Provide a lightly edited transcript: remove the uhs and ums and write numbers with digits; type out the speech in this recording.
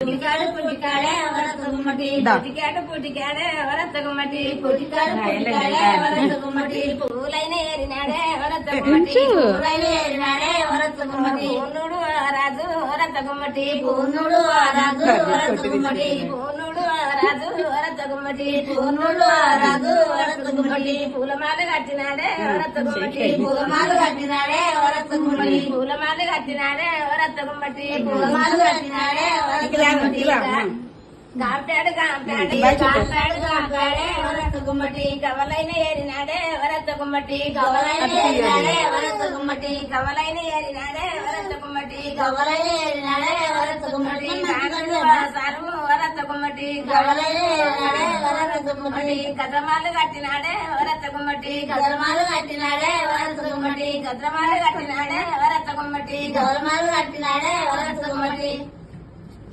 పుట్టికాడు పుట్టికాడే వరత గుమ్మటి పుట్టికాడు పుట్టికాడే వరత గుమ్మటి పుట్టికాడు పుట్టికాడే వరత గుమ్మటి పూలైన ఏరినాడే వరత గుమ్మటి పూలైన ఏరినాడే వరత గుమ్మటి పూర్ణుడు రాజు వరత గుమ్మటి పూర్ణుడు రాజు వరత గుమ్మటి పూర్ణుడు రాజు వరత గుమ్మటి పూర్ణుడు రాజు వరత గుమ్మటి పూలమాల కట్టినాడే వరత గుమ్మటి పూలమాల కట్టినాడే వరత గుమ్మటి పూలమాల కట్టినాడే వరత గుమ్మటి పూలమాల కట్టినాడే వరత గుమ్మటి గాంపాడు గాంపాడు గాంపాడు గాంపాడే వరత గుమ్మటి కవలైన ఏరినాడే వరత గుమ్మటి కవలైన ఏరినాడే వరత గుమ్మటి కవలైన ఏరినాడే వరత గుమ్మటి కవలైన ఏరినాడే వరత గుమ్మటి సారు వరత గుమ్మటి కవలైన ఏరినాడే వరత గుమ్మటి కదమాలు కట్టినాడే వరత గుమ్మటి కదమాలు కట్టినాడే వరత గుమ్మటి కద్రమాలు కట్టినాడే వరత గుమ్మటి కదమాలు కట్టినాడే వరత గుమ్మటి